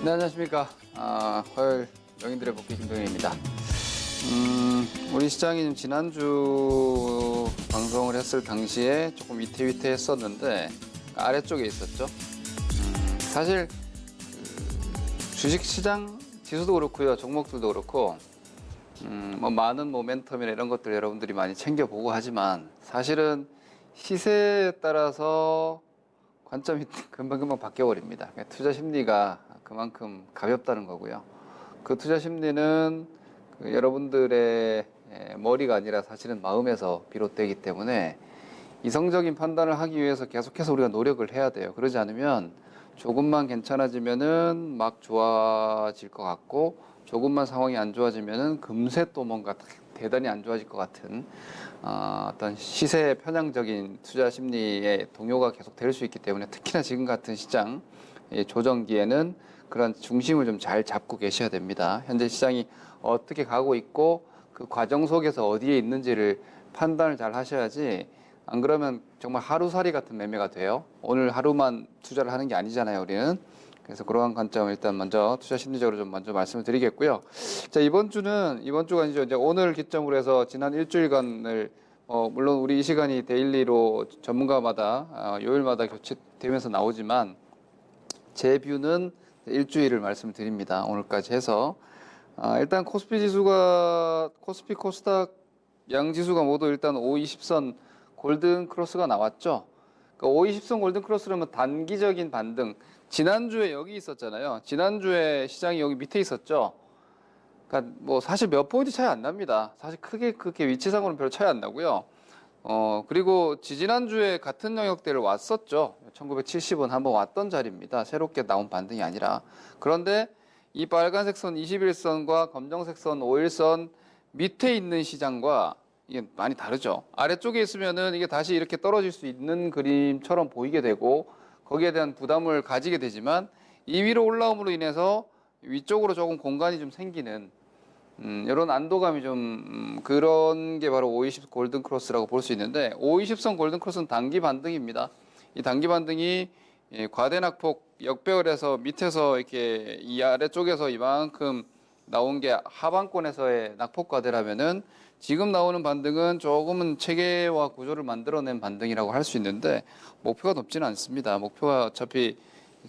네, 안녕하십니까. 화요일 명인들의 복귀 김동현입니다. 우리 시장이 지난주 방송을 했을 당시에 조금 위태위태했었는데 아래쪽에 있었죠. 사실 주식시장 지수도 그렇고요, 종목들도 그렇고 뭐 많은 모멘텀이나 이런 것들 여러분들이 많이 챙겨보고 하지만 사실은 시세에 따라서 관점이 금방금방 바뀌어버립니다. 투자 심리가 그만큼 가볍다는 거고요. 그 투자 심리는 여러분들의 머리가 아니라 사실은 마음에서 비롯되기 때문에 이성적인 판단을 하기 위해서 계속해서 우리가 노력을 해야 돼요. 그러지 않으면 조금만 괜찮아지면은 막 좋아질 것 같고 조금만 상황이 안 좋아지면은 금세 또 뭔가 대단히 안 좋아질 것 같은 어떤 시세 편향적인 투자 심리의 동요가 계속 될 수 있기 때문에 특히나 지금 같은 시장 조정기에는 그런 중심을 좀 잘 잡고 계셔야 됩니다. 현재 시장이 어떻게 가고 있고 그 과정 속에서 어디에 있는지를 판단을 잘 하셔야지 안 그러면 정말 하루살이 같은 매매가 돼요. 오늘 하루만 투자를 하는 게 아니잖아요, 우리는. 그래서 그러한 관점을 일단 먼저 투자 심리적으로 좀 먼저 말씀을 드리겠고요. 자, 이번 주가 아니죠. 이제 오늘 기점으로 해서 지난 일주일간을 물론 우리 이 시간이 데일리로 전문가마다 요일마다 교체되면서 나오지만 제 뷰는 일주일을 말씀드립니다. 오늘까지 해서 일단 코스피 코스닥 양지수가 모두 일단 520선 골든 크로스가 나왔죠. 그러니까 520선 골든 크로스라면 단기적인 반등. 지난주에 여기 있었잖아요. 지난주에 시장이 여기 밑에 있었죠. 그러니까 뭐 사실 몇 포인트 차이 안 납니다. 사실 크게 그렇게 위치상으로는 별 차이 안 나고요. 그리고 지지난주에 같은 영역대를 왔었죠. 1970원 한번 왔던 자리입니다. 새롭게 나온 반등이 아니라. 그런데 이 빨간색 선 21선과 검정색 선 5일선 밑에 있는 시장과 이게 많이 다르죠. 아래쪽에 있으면은 이게 다시 이렇게 떨어질 수 있는 그림처럼 보이게 되고 거기에 대한 부담을 가지게 되지만 이 위로 올라옴으로 인해서 위쪽으로 조금 공간이 좀 생기는 이런 안도감이 좀 그런 게 바로 520 골든 크로스라고 볼 수 있는데 520선 골든 크로스는 단기 반등입니다. 이 단기 반등이 과대낙폭 역배열 해서 밑에서 이렇게 이 아래쪽에서 이만큼 나온 게 하방권에서의 낙폭 과대라면은 지금 나오는 반등은 조금은 체계와 구조를 만들어낸 반등이라고 할 수 있는데 목표가 높지는 않습니다. 목표가 어차피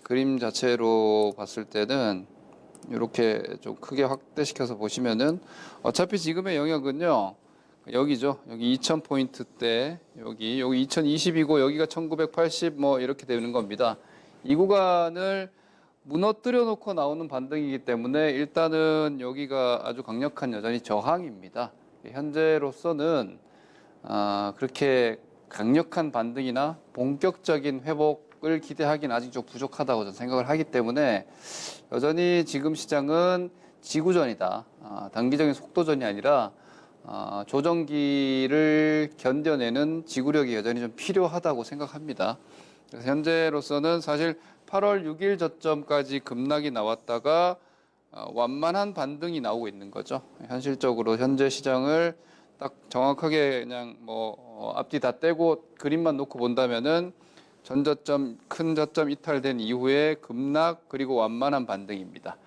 그림 자체로 봤을 때는 이렇게 좀 크게 확대시켜서 보시면은 어차피 지금의 영역은요 여기죠. 여기 2000포인트대 여기 2020이고 여기가 1980 뭐 이렇게 되는 겁니다. 이 구간을 무너뜨려 놓고 나오는 반등이기 때문에 일단은 여기가 아주 강력한 여전히 저항입니다. 현재로서는 그렇게 강력한 반등이나 본격적인 회복을 기대하기는 아직 좀 부족하다고 저는 생각을 하기 때문에 여전히 지금 시장은 지구전이다. 단기적인 속도전이 아니라 조정기를 견뎌내는 지구력이 여전히 좀 필요하다고 생각합니다. 그래서 현재로서는 사실 8월 6일 저점까지 급락이 나왔다가 완만한 반등이 나오고 있는 거죠. 현실적으로 현재 시장을 딱 정확하게 그냥 앞뒤 다 떼고 그림만 놓고 본다면은 전저점, 큰 저점 이탈된 이후에 급락 그리고 완만한 반등입니다.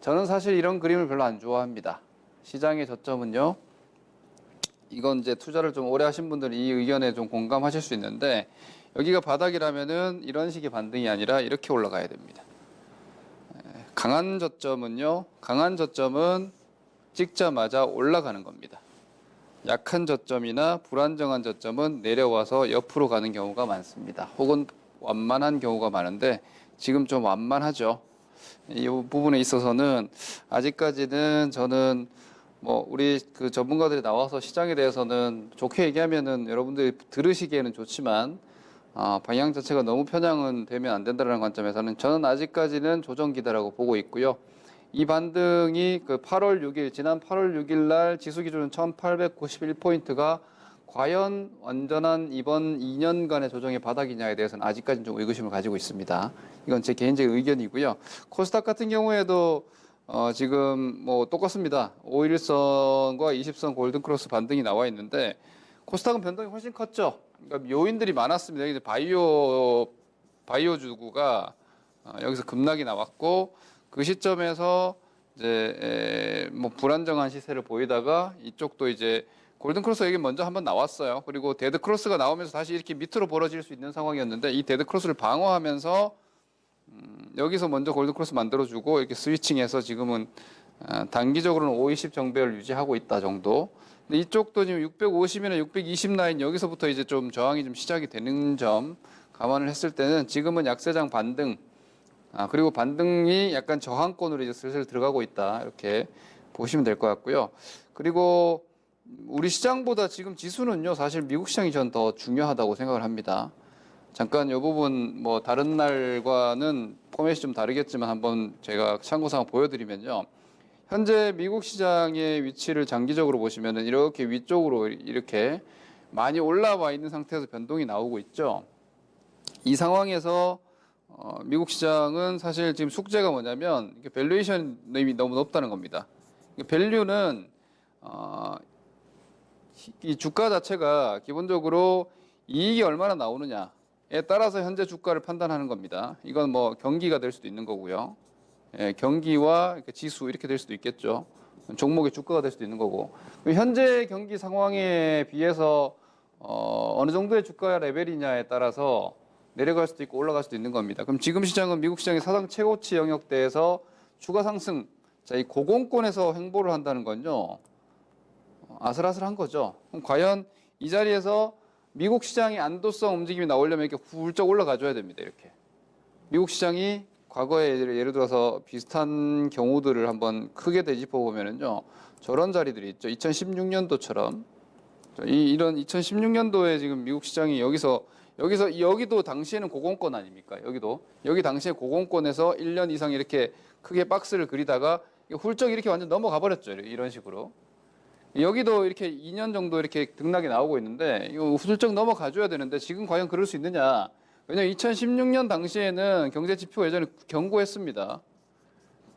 저는 사실 이런 그림을 별로 안 좋아합니다. 시장의 저점은요. 이건 이제 투자를 좀 오래 하신 분들은 이 의견에 좀 공감하실 수 있는데 여기가 바닥이라면은 이런 식의 반등이 아니라 이렇게 올라가야 됩니다. 강한 저점은 찍자마자 올라가는 겁니다. 약한 저점이나 불안정한 저점은 내려와서 옆으로 가는 경우가 많습니다. 혹은 완만한 경우가 많은데 지금 좀 완만하죠. 이 부분에 있어서는 아직까지는 저는 우리 그 전문가들이 나와서 시장에 대해서는 좋게 얘기하면은 여러분들이 들으시기에는 좋지만 방향 자체가 너무 편향은 되면 안 된다는 관점에서는 저는 아직까지는 조정기다라고 보고 있고요. 이 반등이 지난 8월 6일 날 지수 기준은 1891포인트가 과연 완전한 이번 2년간의 조정의 바닥이냐에 대해서는 아직까지는 좀 의구심을 가지고 있습니다. 이건 제 개인적인 의견이고요. 코스닥 같은 경우에도 지금 똑같습니다. 5일선과 20선 골든크로스 반등이 나와 있는데 코스닥은 변동이 훨씬 컸죠. 그러니까 요인들이 많았습니다. 여기 바이오 주구가 여기서 급락이 나왔고 그 시점에서 이제 뭐 불안정한 시세를 보이다가 이쪽도 이제 골든 크로스 여기 먼저 한번 나왔어요. 그리고 데드 크로스가 나오면서 다시 이렇게 밑으로 벌어질 수 있는 상황이었는데 이 데드 크로스를 방어하면서 여기서 먼저 골든 크로스 만들어주고 이렇게 스위칭해서 지금은 단기적으로는 520 정배를 유지하고 있다 정도. 근데 이쪽도 지금 650이나 620 라인 여기서부터 이제 좀 저항이 좀 시작이 되는 점 감안을 했을 때는 지금은 약세장 반등, 그리고 반등이 약간 저항권으로 이제 슬슬 들어가고 있다 이렇게 보시면 될 것 같고요. 그리고 우리 시장보다 지금 지수는요 사실 미국 시장이 전 더 중요하다고 생각을 합니다. 잠깐 이 부분 뭐 다른 날과는 포맷이 좀 다르겠지만 한번 제가 참고사항 보여드리면요. 현재 미국 시장의 위치를 장기적으로 보시면은 이렇게 위쪽으로 이렇게 많이 올라와 있는 상태에서 변동이 나오고 있죠. 이 상황에서 미국 시장은 사실 지금 숙제가 뭐냐면 밸류에이션이 너무 높다는 겁니다. 밸류는 이 주가 자체가 기본적으로 이익이 얼마나 나오느냐에 따라서 현재 주가를 판단하는 겁니다. 이건 뭐 경기가 될 수도 있는 거고요. 예, 경기와 지수 이렇게 될 수도 있겠죠. 종목의 주가가 될 수도 있는 거고. 현재 경기 상황에 비해서 어느 정도의 주가 레벨이냐에 따라서 내려갈 수도 있고 올라갈 수도 있는 겁니다. 그럼 지금 시장은 미국 시장의 사상 최고치 영역대에서 주가 상승, 자, 이 고공권에서 횡보를 한다는 건요. 아슬아슬한 거죠. 그럼 과연 이 자리에서 미국 시장의 안도성 움직임이 나오려면 이렇게 훌쩍 올라가 줘야 됩니다. 이렇게. 미국 시장이 과거에 예를 들어서 비슷한 경우들을 한번 크게 되짚어 보면은요. 저런 자리들이 있죠. 2016년도처럼. 이런 2016년도에 지금 미국 시장이 여기도 당시에는 고공권 아닙니까? 여기 당시에 고공권에서 1년 이상 이렇게 크게 박스를 그리다가 훌쩍 이렇게 완전 넘어가 버렸죠. 이런 식으로. 여기도 이렇게 2년 정도 이렇게 등락이 나오고 있는데 이거 훌쩍 넘어가 줘야 되는데 지금 과연 그럴 수 있느냐? 왜냐면 2016년 당시에는 경제 지표가 예전에 견고했습니다.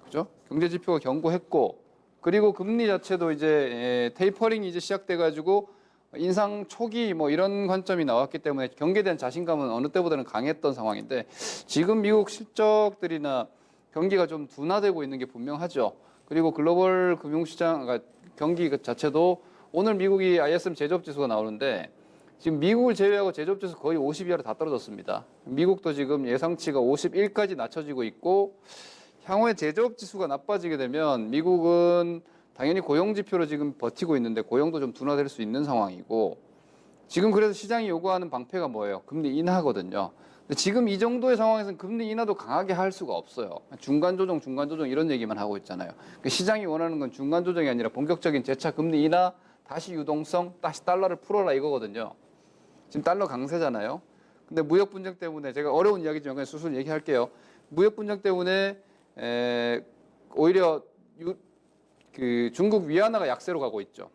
그죠? 경제 지표가 견고했고 그리고 금리 자체도 이제 테이퍼링이 이제 시작돼 가지고 인상 초기 뭐 이런 관점이 나왔기 때문에 경기에 대한 자신감은 어느 때보다는 강했던 상황인데 지금 미국 실적들이나 경기가 좀 둔화되고 있는 게 분명하죠. 그리고 글로벌 금융시장, 그러니까 경기 자체도 오늘 미국이 ISM 제조업 지수가 나오는데 지금 미국을 제외하고 제조업 지수 거의 50 이하로 다 떨어졌습니다. 미국도 지금 예상치가 51까지 낮춰지고 있고 향후에 제조업 지수가 나빠지게 되면 미국은 당연히 고용 지표로 지금 버티고 있는데 고용도 좀 둔화될 수 있는 상황이고 지금 그래서 시장이 요구하는 방패가 뭐예요? 금리 인하거든요. 근데 지금 이 정도의 상황에서는 금리 인하도 강하게 할 수가 없어요. 중간 조정 이런 얘기만 하고 있잖아요. 그러니까 시장이 원하는 건 중간 조정이 아니라 본격적인 재차 금리 인하, 다시 유동성, 다시 달러를 풀어라 이거거든요. 지금 달러 강세잖아요. 근데 무역 분쟁 때문에 제가 어려운 이야기지만 그냥 수술 얘기할게요. 무역 분쟁 때문에 오히려 그 중국 위안화가 약세로 가고 있죠.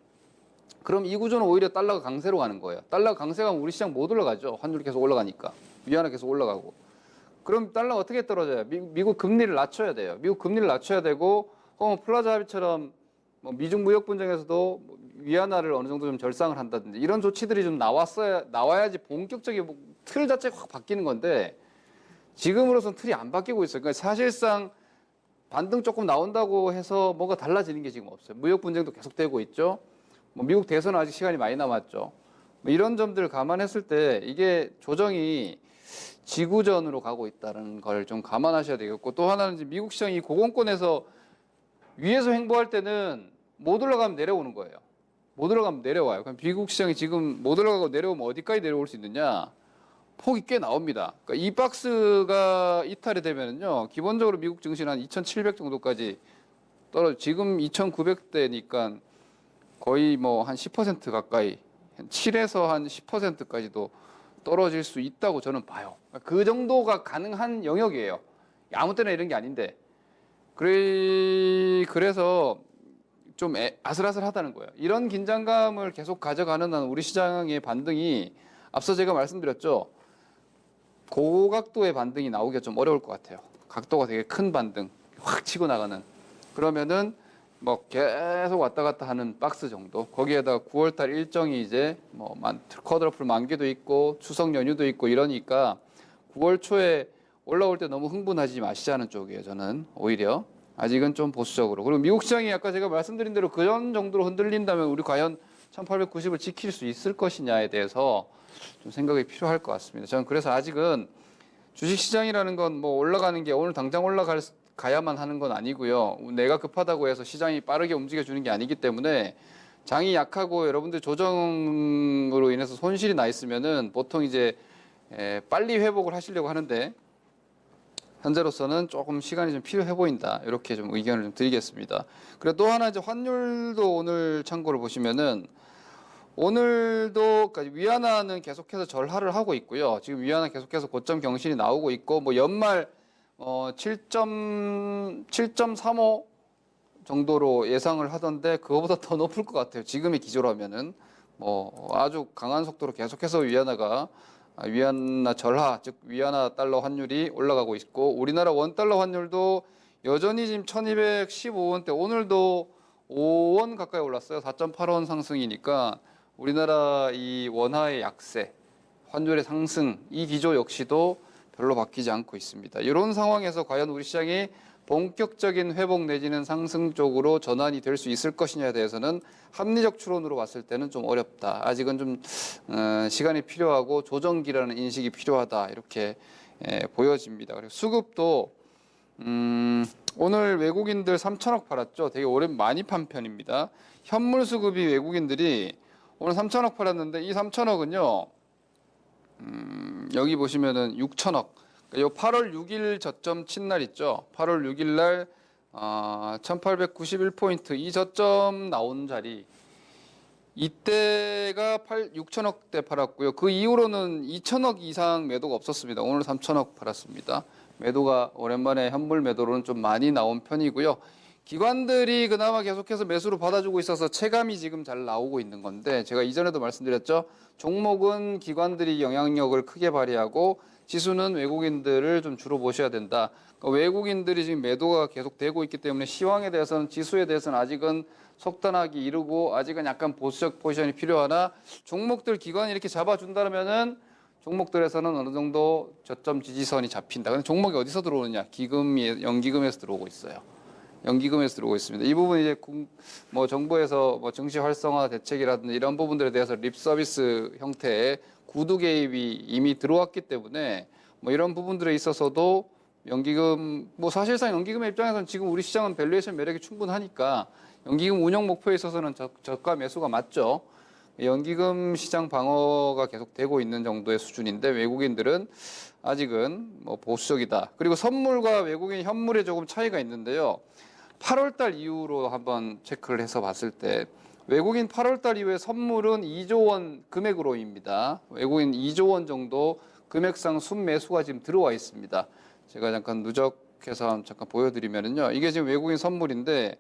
그럼 이 구조는 오히려 달러가 강세로 가는 거예요. 달러가 강세가 우리 시장 못 올라가죠. 환율이 계속 올라가니까. 위안화 계속 올라가고. 그럼 달러가 어떻게 떨어져요? 미국 금리를 낮춰야 돼요. 미국 금리를 낮춰야 되고 혹은 플라자 합의처럼 뭐 미중 무역 분쟁에서도 위안화를 어느 정도 좀 절상을 한다든지 이런 조치들이 좀 나와야지 본격적인 틀 자체가 확 바뀌는 건데 지금으로선 틀이 안 바뀌고 있어요. 그러니까 사실상 반등 조금 나온다고 해서 뭐가 달라지는 게 지금 없어요. 무역 분쟁도 계속되고 있죠. 뭐 미국 대선은 아직 시간이 많이 남았죠. 뭐 이런 점들을 감안했을 때 이게 조정이 지구전으로 가고 있다는 걸 좀 감안하셔야 되겠고 또 하나는 이제 미국 시장이 고공권에서 위에서 횡보할 때는 못 올라가면 내려오는 거예요. 못 올라가면 내려와요. 그럼 미국 시장이 지금 못 올라가고 내려오면 어디까지 내려올 수 있느냐? 폭이 꽤 나옵니다. 그러니까 이 박스가 이탈이 되면은요, 기본적으로 미국 증시는 한 2,700 정도까지 지금 2,900대니까 거의 뭐 한 10% 가까이, 7에서 한 10%까지도 떨어질 수 있다고 저는 봐요. 그 정도가 가능한 영역이에요. 아무 때나 이런 게 아닌데. 그래서 좀 아슬아슬하다는 거예요. 이런 긴장감을 계속 가져가는 한 우리 시장의 반등이 앞서 제가 말씀드렸죠. 고각도의 반등이 나오기가 좀 어려울 것 같아요. 각도가 되게 큰 반등, 확 치고 나가는. 그러면은 뭐 계속 왔다 갔다 하는 박스 정도. 거기에다가 9월달 일정이 이제 뭐 쿼드러플 만기도 있고 추석 연휴도 있고 이러니까 9월 초에 올라올 때 너무 흥분하지 마시자는 쪽이에요. 저는 오히려 아직은 좀 보수적으로. 그리고 미국 시장이 아까 제가 말씀드린 대로 그런 정도로 흔들린다면 우리 과연 1890을 지킬 수 있을 것이냐에 대해서 좀 생각이 필요할 것 같습니다. 저는 그래서 아직은 주식시장이라는 건 뭐 올라가는 게 오늘 당장 가야만 하는 건 아니고요. 내가 급하다고 해서 시장이 빠르게 움직여주는 게 아니기 때문에 장이 약하고 여러분들 조정으로 인해서 손실이 나 있으면은 보통 이제 빨리 회복을 하시려고 하는데 현재로서는 조금 시간이 좀 필요해 보인다. 이렇게 좀 의견을 좀 드리겠습니다. 그리고 또 하나 이제 환율도 오늘 참고를 보시면은 오늘도 위안화는 계속해서 절하를 하고 있고요. 지금 위안화 계속해서 고점 경신이 나오고 있고 뭐 연말 7.35 정도로 예상을 하던데 그거보다 더 높을 것 같아요. 지금의 기조라면은 뭐 아주 강한 속도로 계속해서 위안화 절하, 즉 위안화 달러 환율이 올라가고 있고 우리나라 원달러 환율도 여전히 지금 1215원대 오늘도 5원 가까이 올랐어요. 4.8원 상승이니까 우리나라 이 원화의 약세, 환율의 상승 이 기조 역시도 별로 바뀌지 않고 있습니다. 이런 상황에서 과연 우리 시장이 본격적인 회복 내지는 상승 쪽으로 전환이 될 수 있을 것이냐에 대해서는 합리적 추론으로 봤을 때는 좀 어렵다. 아직은 좀 시간이 필요하고 조정기라는 인식이 필요하다. 이렇게 보여집니다. 그리고 수급도 오늘 외국인들 3천억 팔았죠. 되게 오랜 많이 판 편입니다. 현물 수급이 외국인들이 오늘 3천억 팔았는데 이 3천억은요. 여기 보시면은 6천억. 요 8월 6일 저점 친 날 있죠. 8월 6일 날 1891포인트 이 저점 나온 자리 이때가 6천억대 팔았고요. 그 이후로는 2천억 이상 매도가 없었습니다. 오늘 3천억 팔았습니다. 매도가 오랜만에 현물 매도로는 좀 많이 나온 편이고요. 기관들이 그나마 계속해서 매수로 받아주고 있어서 체감이 지금 잘 나오고 있는 건데 제가 이전에도 말씀드렸죠. 종목은 기관들이 영향력을 크게 발휘하고 지수는 외국인들을 좀 주로 보셔야 된다. 그러니까 외국인들이 지금 매도가 계속되고 있기 때문에 시황에 대해서는 지수에 대해서는 아직은 속단하기 이르고 아직은 약간 보수적 포지션이 필요하나 종목들 기관이 이렇게 잡아준다면은 종목들에서는 어느 정도 저점 지지선이 잡힌다. 근데 종목이 어디서 들어오느냐? 연기금에서 들어오고 있어요. 연기금에서 들어오고 있습니다. 이 부분 이제 뭐 정부에서 뭐 증시 활성화 대책이라든지 이런 부분들에 대해서 립 서비스 형태의 구두 개입이 이미 들어왔기 때문에 뭐 이런 부분들에 있어서도 연기금 뭐 사실상 연기금의 입장에서는 지금 우리 시장은 밸류에이션 매력이 충분하니까 연기금 운영 목표에 있어서는 저가 매수가 맞죠. 연기금 시장 방어가 계속되고 있는 정도의 수준인데 외국인들은 아직은 뭐 보수적이다. 그리고 선물과 외국인 현물에 조금 차이가 있는데요. 8월 달 이후로 한번 체크를 해서 봤을 때 외국인 8월 달 이후에 선물은 2조 원 금액으로입니다. 외국인 2조 원 정도 금액상 순매수가 지금 들어와 있습니다. 제가 잠깐 누적해서 잠깐 보여드리면요. 이게 지금 외국인 선물인데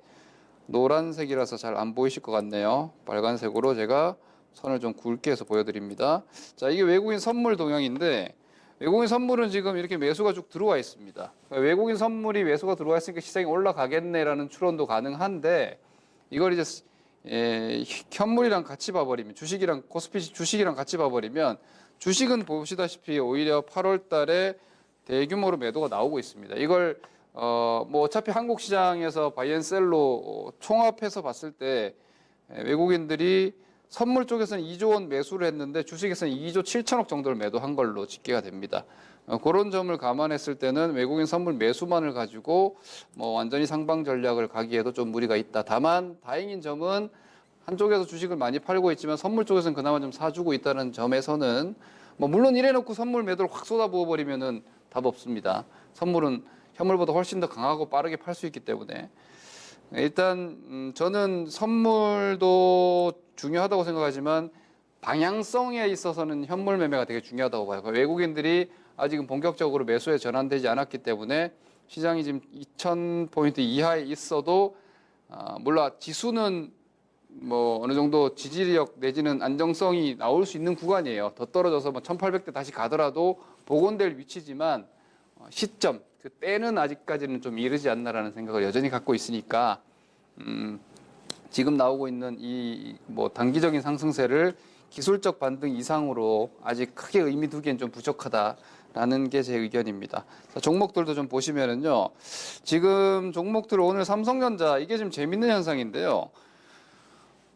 노란색이라서 잘 안 보이실 것 같네요. 빨간색으로 제가 선을 좀 굵게 해서 보여드립니다. 자, 이게 외국인 선물 동향인데 외국인 선물은 지금 이렇게 매수가 쭉 들어와 있습니다. 외국인 선물이 매수가 들어와 있으니까 시장이 올라가겠네라는 추론도 가능한데 이걸 이제 현물이랑 같이 봐버리면 주식이랑 코스피 주식이랑 같이 봐버리면 주식은 보시다시피 오히려 8월 달에 대규모로 매도가 나오고 있습니다. 이걸 뭐 어차피 한국 시장에서 바이앤셀로 총합해서 봤을 때 외국인들이 선물 쪽에서는 2조 원 매수를 했는데 주식에서는 2조 7천억 정도를 매도한 걸로 집계가 됩니다. 그런 점을 감안했을 때는 외국인 선물 매수만을 가지고 뭐 완전히 상방 전략을 가기에도 좀 무리가 있다. 다만 다행인 점은 한쪽에서 주식을 많이 팔고 있지만 선물 쪽에서는 그나마 좀 사주고 있다는 점에서는 뭐 물론 이래놓고 선물 매도를 확 쏟아부어 버리면은 답 없습니다. 선물은 현물보다 훨씬 더 강하고 빠르게 팔 수 있기 때문에 일단 저는 선물도 중요하다고 생각하지만 방향성에 있어서는 현물 매매가 되게 중요하다고 봐요. 외국인들이 아직은 본격적으로 매수에 전환되지 않았기 때문에 시장이 지금 2000포인트 이하에 있어도 물론 지수는 뭐 어느 정도 지지력 내지는 안정성이 나올 수 있는 구간이에요. 더 떨어져서 뭐 1800대 다시 가더라도 복원될 위치지만 시점, 그 때는 아직까지는 좀 이르지 않나라는 생각을 여전히 갖고 있으니까 지금 나오고 있는 이 뭐 단기적인 상승세를 기술적 반등 이상으로 아직 크게 의미 두기엔 좀 부족하다. 라는 게 제 의견입니다. 자, 종목들도 좀 보시면은요. 지금 종목들 오늘 삼성전자 이게 좀 재밌는 현상인데요.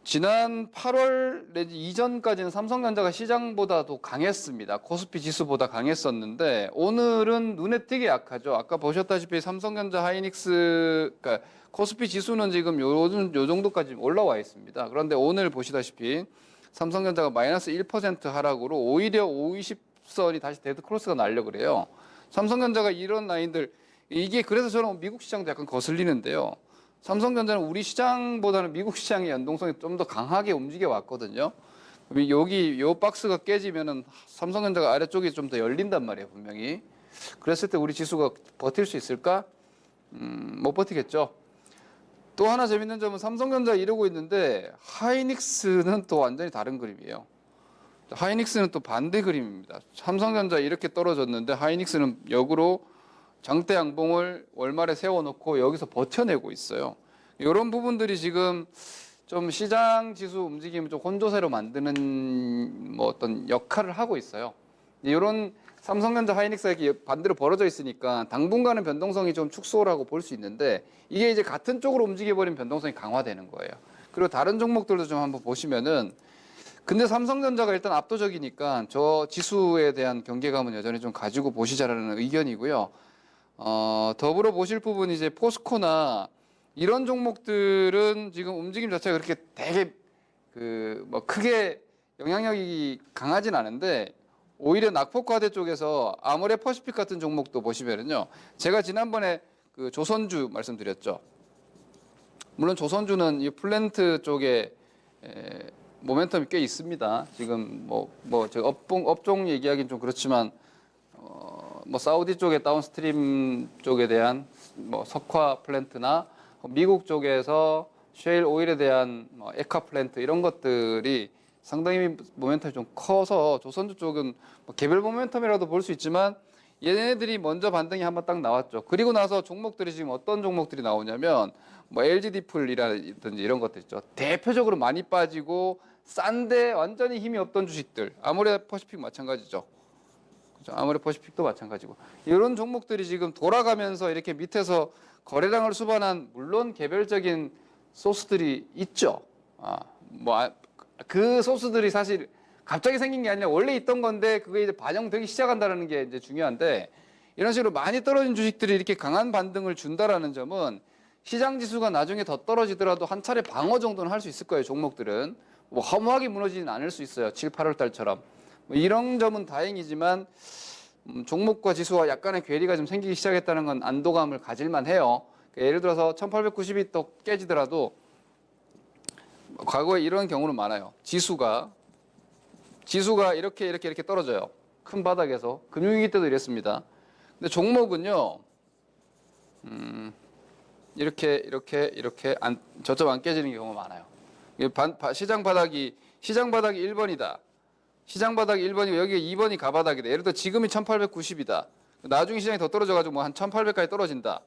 지난 8월 내지 이전까지는 삼성전자가 시장보다도 강했습니다. 코스피 지수보다 강했었는데 오늘은 눈에 띄게 약하죠. 아까 보셨다시피 삼성전자, 하이닉스, 그러니까 코스피 지수는 지금 요 정도까지 올라와 있습니다. 그런데 오늘 보시다시피 삼성전자가 마이너스 1% 하락으로 오히려 50선이 다시 데드 크로스가 날려 그래요. 삼성전자가 이런 라인들 이게 그래서 저는 미국 시장도 약간 거슬리는데요. 삼성전자는 우리 시장보다는 미국 시장의 연동성이 좀 더 강하게 움직여 왔거든요. 여기 요 박스가 깨지면은 삼성전자가 아래쪽이 좀 더 열린단 말이에요, 분명히. 그랬을 때 우리 지수가 버틸 수 있을까? 못 버티겠죠. 또 하나 재밌는 점은 삼성전자 이러고 있는데 하이닉스는 또 완전히 다른 그림이에요. 하이닉스는 또 반대 그림입니다. 삼성전자 이렇게 떨어졌는데 하이닉스는 역으로 장대 양봉을 월말에 세워놓고 여기서 버텨내고 있어요. 이런 부분들이 지금 좀 시장 지수 움직임을 좀 혼조세로 만드는 뭐 어떤 역할을 하고 있어요. 이런 삼성전자, 하이닉스가 이렇게 반대로 벌어져 있으니까 당분간은 변동성이 좀 축소라고 볼 수 있는데 이게 이제 같은 쪽으로 움직여버리면 변동성이 강화되는 거예요. 그리고 다른 종목들도 좀 한번 보시면은 근데 삼성전자가 일단 압도적이니까 저 지수에 대한 경계감은 여전히 좀 가지고 보시자라는 의견이고요. 더불어 보실 부분이 이제 포스코나 이런 종목들은 지금 움직임 자체가 그렇게 되게 뭐 크게 영향력이 강하진 않은데 오히려 낙폭과대 쪽에서 아모레퍼시픽 같은 종목도 보시면은요. 제가 지난번에 그 조선주 말씀드렸죠. 물론 조선주는 이 플랜트 쪽에 모멘텀이 꽤 있습니다. 지금 저 업종 얘기하기는 좀 그렇지만 뭐 사우디 쪽의 다운스트림 쪽에 대한 뭐 석화 플랜트나 미국 쪽에서 셰일 오일에 대한 뭐 에카 플랜트 이런 것들이 상당히 모멘텀이 좀 커서 조선주 쪽은 뭐 개별 모멘텀이라도 볼 수 있지만 얘네들이 먼저 반등이 한번 딱 나왔죠. 그리고 나서 종목들이 지금 어떤 종목들이 나오냐면 뭐 LG디플이라든지 이런 것들 있죠. 대표적으로 많이 빠지고 싼데 완전히 힘이 없던 주식들. 아모레퍼시픽 마찬가지죠. 아모레퍼시픽도 마찬가지고 이런 종목들이 지금 돌아가면서 이렇게 밑에서 거래량을 수반한 물론 개별적인 소스들이 있죠. 그 소스들이 사실 갑자기 생긴 게 아니라 원래 있던 건데 그게 이제 반영되기 시작한다는 게 이제 중요한데 이런 식으로 많이 떨어진 주식들이 이렇게 강한 반등을 준다라는 점은 시장 지수가 나중에 더 떨어지더라도 한 차례 방어 정도는 할 수 있을 거예요. 종목들은 뭐 허무하게 무너지진 않을 수 있어요. 7, 8월 달처럼. 뭐 이런 점은 다행이지만 종목과 지수와 약간의 괴리가 좀 생기기 시작했다는 건 안도감을 가질만 해요. 예를 들어서 1890이 또 깨지더라도 과거에 이런 경우는 많아요. 지수가 이렇게 떨어져요. 큰 바닥에서. 금융위기 때도 이랬습니다. 근데 종목은요. 이렇게 저점 안 깨지는 경우가 많아요. 시장 바닥이 1번이다. 시장 바닥이 1번이고 여기 2번이 가바닥이다. 예를 들어 지금이 1890이다. 나중에 시장이 더 떨어져가지고 뭐 한 1800까지 떨어진다.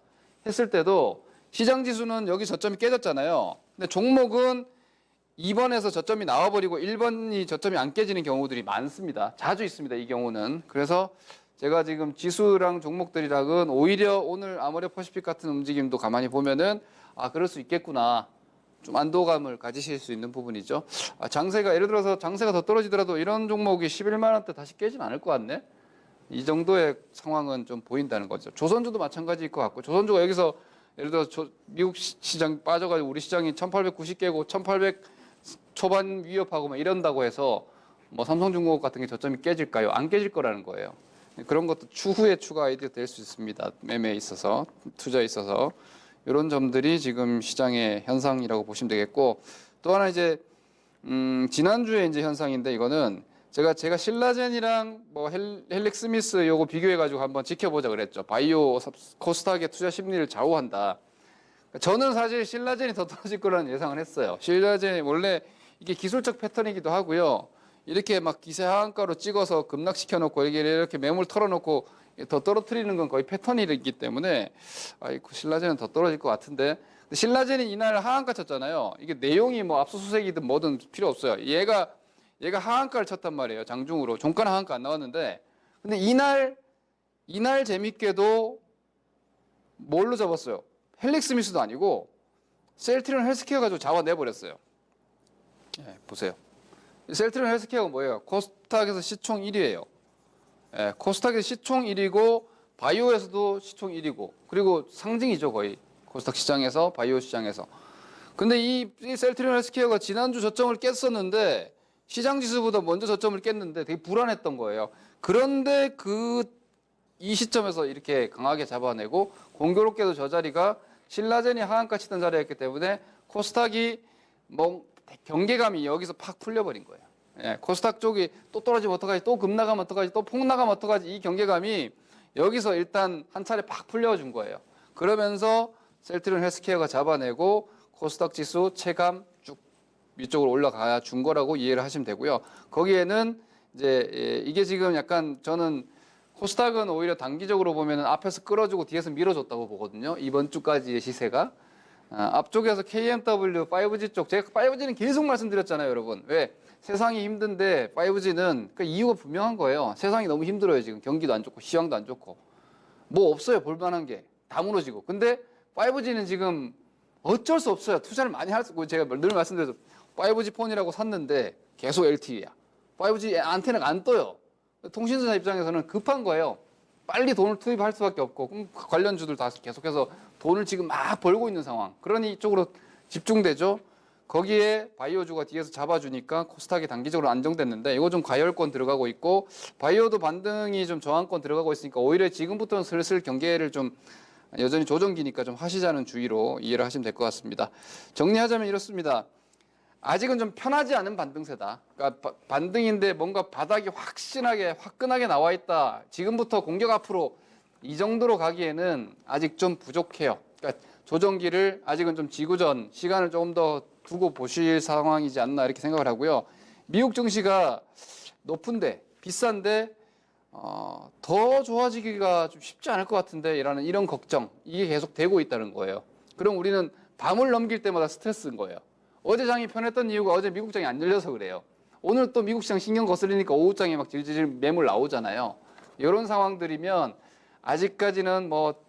했을 때도 시장 지수는 여기 저점이 깨졌잖아요. 근데 종목은 2번에서 저점이 나와버리고 1번이 저점이 안 깨지는 경우들이 많습니다. 자주 있습니다. 이 경우는. 그래서 제가 지금 지수랑 종목들이랑은 오히려 오늘 아모레퍼시픽 같은 움직임도 가만히 보면은 그럴 수 있겠구나. 좀 안도감을 가지실 수 있는 부분이죠. 장세가 예를 들어서 장세가 더 떨어지더라도 이런 종목이 11만 원대 다시 깨진 않을 것 같네. 이 정도의 상황은 좀 보인다는 거죠. 조선주도 마찬가지일 것 같고 조선주가 여기서 예를 들어 미국 시장 빠져가지고 우리 시장이 1890 깨고 1800 초반 위협하고 막 이런다고 해서 뭐 삼성중공업 같은 게 저점이 깨질까요? 안 깨질 거라는 거예요. 그런 것도 추후에 추가 아이디어 될 수 있습니다. 매매에 있어서 투자에 있어서 이런 점들이 지금 시장의 현상이라고 보시면 되겠고 또 하나 이제 지난주에 이제 현상인데 이거는 제가 신라젠이랑 뭐 헬릭스미스 요거 비교해 가지고 한번 지켜보자 그랬죠. 바이오 코스닥의 투자 심리를 좌우한다. 저는 사실 신라젠이 더 떨어질 거라는 예상을 했어요. 신라젠이 원래 이게 기술적 패턴이기도 하고요. 이렇게 막 기세 하한가로 찍어서 급락시켜 놓고 이렇게 매물 털어놓고 더 떨어뜨리는 건 거의 패턴이기 때문에 신라젠은 더 떨어질 것 같은데 신라젠이 이날 하한가 쳤잖아요. 이게 내용이 뭐 압수수색이든 뭐든 필요 없어요. 얘가 하한가를 쳤단 말이에요. 장중으로 종가는 하한가 안 나왔는데 근데 이날 이날 재밌게도 뭘로 잡았어요? 헬릭 스미스도 아니고 셀트리온 헬스케어 가지고 잡아내버렸어요. 예, 보세요. 셀트리온 헬스케어가 뭐예요? 코스닥에서 시총 1위예요. 예, 코스닥에서 시총 1위고 바이오에서도 시총 1위고 그리고 상징이죠 거의 코스닥 시장에서 바이오 시장에서. 근데 이 셀트리온 헬스케어가 지난주 저점을 깼었는데 시장 지수보다 먼저 저점을 깼는데 되게 불안했던 거예요. 그런데 이 시점에서 이렇게 강하게 잡아내고 공교롭게도 저 자리가 신라젠이 하한가 치던 자리였기 때문에 코스닥이 경계감이 여기서 팍 풀려버린 거예요. 예, 코스닥 쪽이 또 떨어지면 어떡하지, 또 급 나가면 어떡하지, 또 폭 나가면 어떡하지, 이 경계감이 여기서 일단 한 차례 팍 풀려준 거예요. 그러면서 셀트리온 헬스케어가 잡아내고 코스닥 지수 체감 쭉 위쪽으로 올라가 준 거라고 이해를 하시면 되고요. 거기에는 이제 이게 지금 약간 저는 코스닥은 오히려 단기적으로 보면 앞에서 끌어주고 뒤에서 밀어줬다고 보거든요. 이번 주까지의 시세가. 앞쪽에서 KMW 5G 쪽, 제가 5G는 계속 말씀드렸잖아요, 여러분. 왜? 세상이 힘든데 5G는 그 이유가 분명한 거예요. 세상이 너무 힘들어요, 지금. 경기도 안 좋고, 시황도 안 좋고. 뭐 없어요, 볼만한 게. 다 무너지고. 근데 5G는 지금 어쩔 수 없어요. 투자를 많이 할 수 있고, 제가 늘 말씀드려서 5G 폰이라고 샀는데 계속 LTE야. 5G 안테나가 안 떠요. 통신사 입장에서는 급한 거예요. 빨리 돈을 투입할 수밖에 없고 그럼 관련주들 다 계속해서 돈을 지금 막 벌고 있는 상황. 그러니 이쪽으로 집중되죠. 거기에 바이오주가 뒤에서 잡아주니까 코스닥이 단기적으로 안정됐는데 이거 좀 과열권 들어가고 있고 바이오도 반등이 좀 저항권 들어가고 있으니까 오히려 지금부터는 슬슬 경계를 좀 여전히 조정기니까 좀 하시자는 주의로 이해를 하시면 될 것 같습니다. 정리하자면 이렇습니다. 아직은 좀 편하지 않은 반등세다. 그러니까 반등인데 뭔가 바닥이 확신하게 화끈하게 나와 있다. 지금부터 공격 앞으로 이 정도로 가기에는 아직 좀 부족해요. 그러니까 조정기를 아직은 좀 지구전 시간을 조금 더 두고 보실 상황이지 않나 이렇게 생각을 하고요. 미국 증시가 높은데 비싼데 더 좋아지기가 좀 쉽지 않을 것 같은데 이런 걱정 이게 계속 되고 있다는 거예요. 그럼 우리는 밤을 넘길 때마다 스트레스인 거예요. 어제 장이 편했던 이유가 어제 미국 장이 안 열려서 그래요. 오늘 또 미국 시장 신경 거슬리니까 오후 장에 막 질질 매물 나오잖아요. 이런 상황들이면 아직까지는 막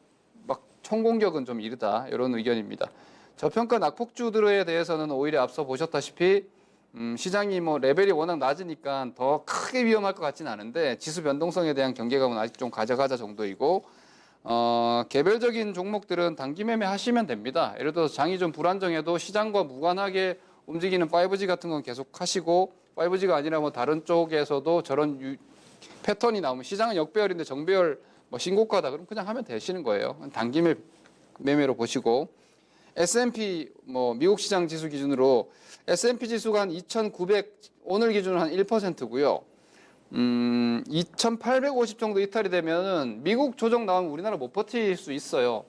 총공격은 좀 이르다 이런 의견입니다. 저평가 낙폭주들에 대해서는 오히려 앞서 보셨다시피 시장이 레벨이 워낙 낮으니까 더 크게 위험할 것 같지는 않은데 지수 변동성에 대한 경계감은 아직 좀 가져가자 정도이고 개별적인 종목들은 단기 매매 하시면 됩니다. 예를 들어서 장이 좀 불안정해도 시장과 무관하게 움직이는 5G 같은 건 계속 하시고 5G가 아니라 다른 쪽에서도 저런 패턴이 나오면 시장은 역배열인데 정배열 신고가다 그럼 그냥 하면 되시는 거예요. 단기 매매로 보시고 S&P 미국 시장 지수 기준으로 S&P 지수가 한 2,900 오늘 기준으로 한 1%고요. 2,850 정도 이탈이 되면은 미국 조정 나오면 우리나라 못 버틸 수 있어요.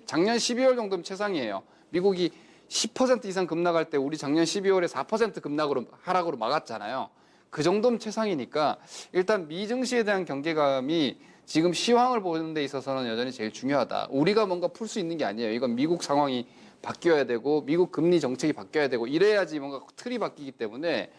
작년 12월 정도면 최상이에요. 미국이 10% 이상 급락할 때 우리 작년 12월에 4% 하락으로 막았잖아요. 그 정도면 최상이니까 일단 미증시에 대한 경계감이 지금 시황을 보는 데 있어서는 여전히 제일 중요하다. 우리가 뭔가 풀 수 있는 게 아니에요. 이건 미국 상황이 바뀌어야 되고 미국 금리 정책이 바뀌어야 되고 이래야지 뭔가 틀이 바뀌기 때문에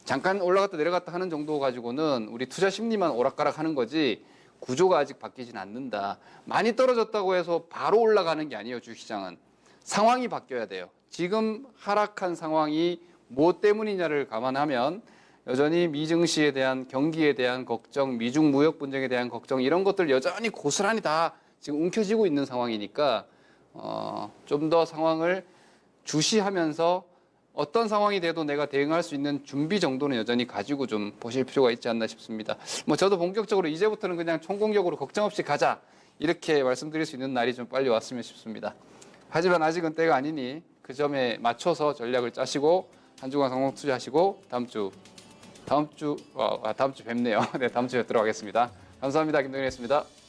잠깐 올라갔다 내려갔다 하는 정도 가지고는 우리 투자 심리만 오락가락 하는 거지 구조가 아직 바뀌진 않는다. 많이 떨어졌다고 해서 바로 올라가는 게 아니에요. 주식시장은. 상황이 바뀌어야 돼요. 지금 하락한 상황이 무엇 때문이냐를 감안하면 여전히 미증시에 대한 경기에 대한 걱정, 미중 무역 분쟁에 대한 걱정 이런 것들 여전히 고스란히 다 지금 움켜쥐고 있는 상황이니까 좀 더 상황을 주시하면서 어떤 상황이 돼도 내가 대응할 수 있는 준비 정도는 여전히 가지고 좀 보실 필요가 있지 않나 싶습니다. 저도 본격적으로 이제부터는 그냥 총공격으로 걱정 없이 가자 이렇게 말씀드릴 수 있는 날이 좀 빨리 왔으면 싶습니다. 하지만 아직은 때가 아니니 그 점에 맞춰서 전략을 짜시고 한 주간 성공 투자하시고 다음 주 뵙네요. 네, 다음 주에 뵙도록 하겠습니다. 감사합니다. 김동현이었습니다.